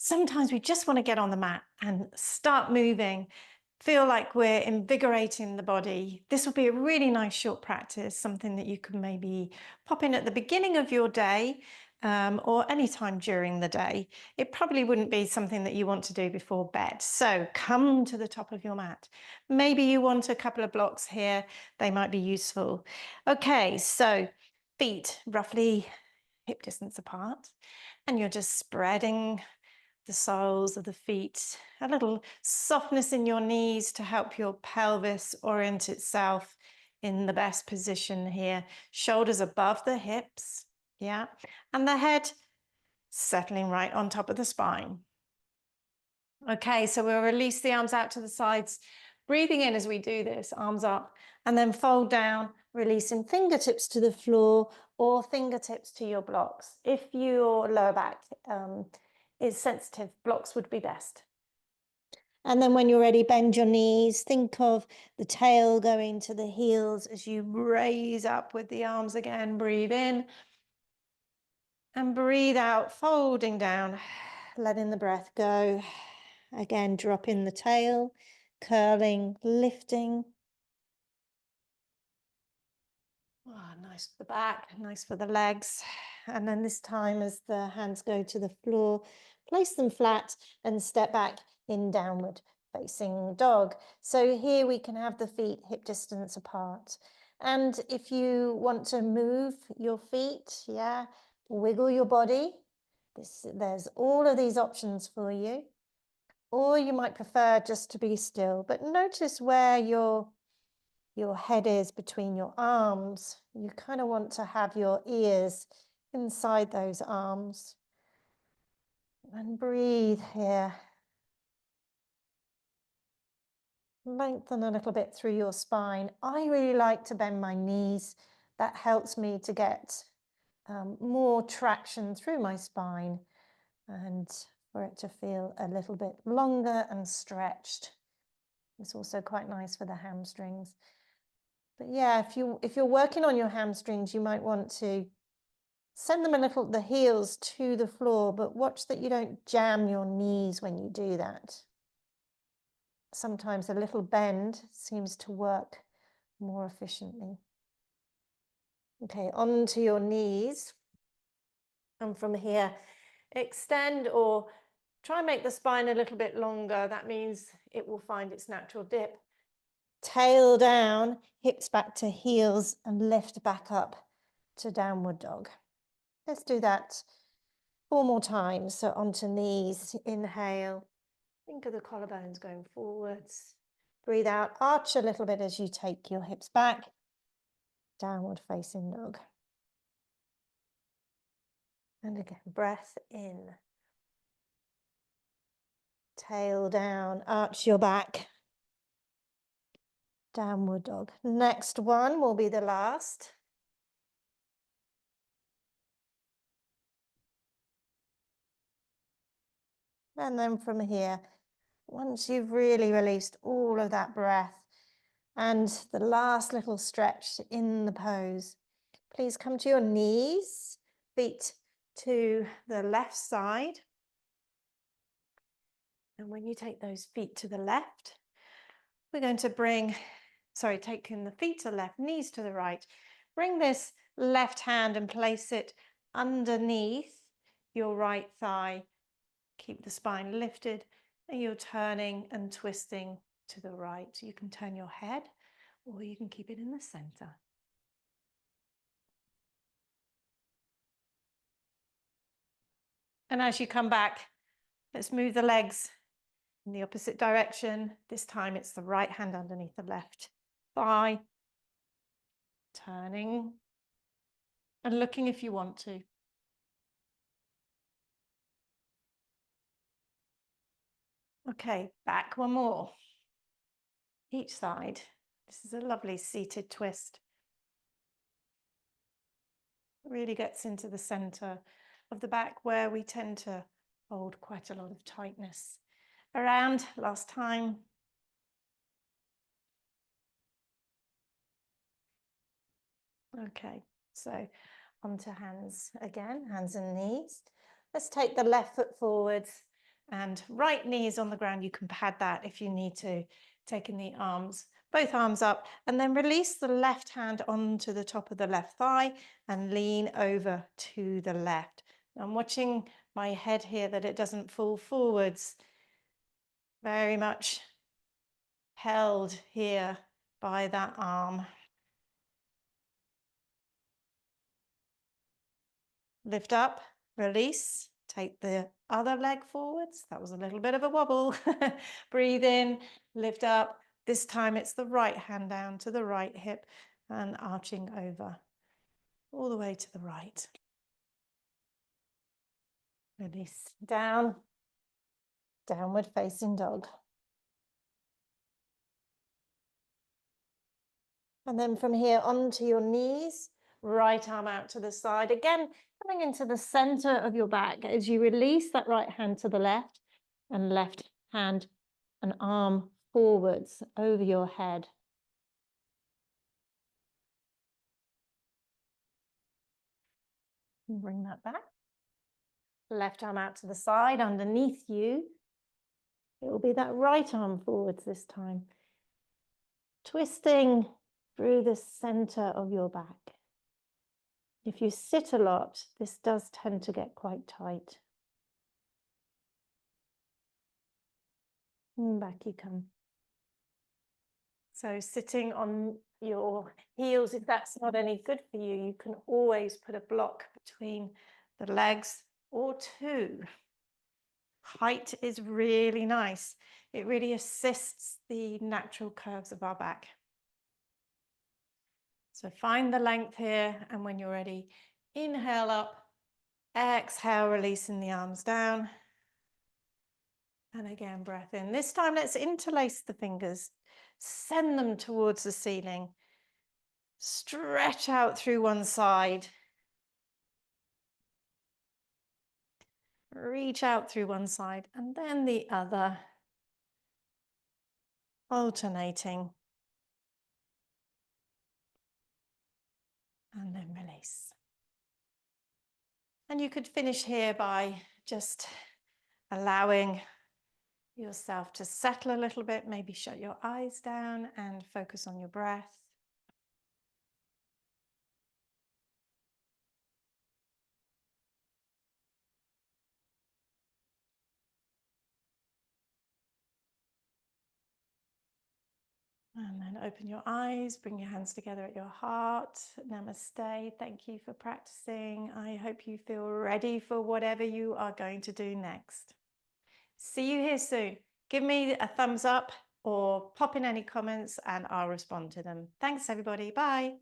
Sometimes we just want to get on the mat and start moving, feel like we're invigorating the body. This will be a really nice short practice, something that you can maybe pop in at the beginning of your day or anytime during the day. It probably wouldn't be something that you want to do before bed. So come to the top of your mat. Maybe you want a couple of blocks here. They might be useful. Okay, so feet roughly hip distance apart, and you're just spreading the soles of the feet, a little softness in your knees to help your pelvis orient itself in the best position here. Shoulders above the hips, yeah, and the head settling right on top of the spine. Okay, so we'll release the arms out to the sides, breathing in as we do this, arms up, and then fold down, releasing fingertips to the floor or fingertips to your blocks. If your lower back is sensitive, blocks would be best. And then when you're ready, bend your knees. Think of the tail going to the heels as you raise up with the arms again. Breathe in and breathe out, folding down, letting the breath go. Again, dropping the tail, curling, lifting. Oh, nice for the back, nice for the legs. And then this time as the hands go to the floor, place them flat and step back in downward facing dog. So here we can have the feet hip distance apart. And if you want to move your feet, yeah, wiggle your body. There's all of these options for you. Or you might prefer just to be still, but notice where your head is between your arms. You kind of want to have your ears inside those arms. And breathe here. Lengthen a little bit through your spine. I really like to bend my knees. That helps me to get more traction through my spine and for it to feel a little bit longer and stretched. It's also quite nice for the hamstrings. But yeah, if you're working on your hamstrings, you might want to send them a little, the heels to the floor, but watch that you don't jam your knees when you do that. Sometimes a little bend seems to work more efficiently. Okay, onto your knees. And from here, extend or try and make the spine a little bit longer. That means it will find its natural dip. Tail down, hips back to heels, and lift back up to downward dog. Let's do that 4 more times. So onto knees, inhale. Think of the collarbones going forwards. Breathe out, arch a little bit as you take your hips back. Downward facing dog. And again, breath in. Tail down, arch your back. Downward dog. Next one will be the last. And then from here, once you've really released all of that breath and the last little stretch in the pose, please come to your knees, feet to the left side. And when you take those feet to the left, we're going to taking the feet to the left, knees to the right. Bring this left hand and place it underneath your right thigh. Keep the spine lifted and you're turning and twisting to the right. You can turn your head or you can keep it in the center. And as you come back, let's move the legs in the opposite direction. This time it's the right hand underneath the left thigh. Turning and looking if you want to. Okay, back one more. Each side. This is a lovely seated twist. Really gets into the center of the back where we tend to hold quite a lot of tightness. Around last time. Okay, so onto hands again, hands and knees. Let's take the left foot forwards And right knee is on the ground. You can pad that if you need to. Taking the arms, both arms up, and then release the left hand onto the top of the left thigh and lean over to the left. I'm watching my head here that it doesn't fall forwards. Very much held here by that arm. Lift up, release, take the other leg forwards. That was a little bit of a wobble. Breathe in, lift up. This time it's the right hand down to the right hip and arching over all the way to the right. Release down, downward facing dog. And then from here onto your knees, right arm out to the side. Again, coming into the center of your back as you release that right hand to the left and left hand and arm forwards over your head. Bring that back. Left arm out to the side underneath you. It will be that right arm forwards this time. Twisting through the center of your back. If you sit a lot, this does tend to get quite tight. And back you come. So sitting on your heels, if that's not any good for you, you can always put a block between the legs or two. Height is really nice. It really assists the natural curves of our back. So find the length here, and when you're ready, inhale up, exhale, releasing the arms down. And again, breath in. This time, let's interlace the fingers, send them towards the ceiling. Stretch out through one side. Reach out through one side and then the other. Alternating. And then release. And you could finish here by just allowing yourself to settle a little bit. Maybe shut your eyes down and focus on your breath. And then open your eyes, bring your hands together at your heart. Namaste. Thank you for practicing. I hope you feel ready for whatever you are going to do next. See you here soon. Give me a thumbs up or pop in any comments and I'll respond to them. Thanks, everybody. Bye.